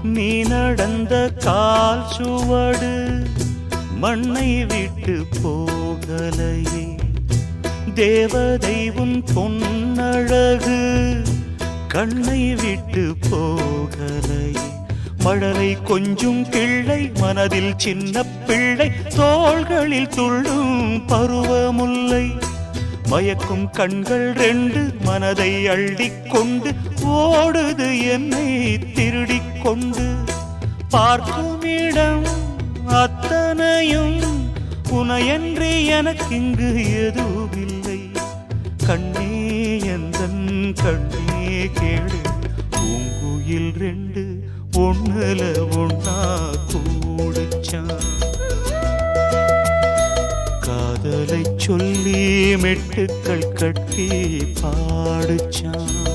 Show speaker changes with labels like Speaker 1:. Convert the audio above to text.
Speaker 1: நீ நடந்த கால் சுவடு மண்ணை விட்டு போகலையே. தேவதை உன் பொன்னழகு கண்ணை விட்டு போகலையே. மழலை கொஞ்சும் கிள்ளை மனதில் சின்ன பிள்ளை தோள்களில் துள்ளும் பருவமுல்லை. மயக்கும் கண்கள் ரெண்டு மனதை அள்ளிக்கொண்டு ஓடுது என்னை திருடிக் கொண்டு. பார்க்கும் இடம் அத்தனையும் உனையன்றி எனக்கிங்கு எதுவில்லை. கண்ணே எந்தன் கண்ணே கேடு பூங்குயில் ரெண்டு ஒண்ணுல ஒண்ணா கூடுச்சான். காதலை சொல்லி மெட்டுக்கள் கட்டி பாடுச்சான்.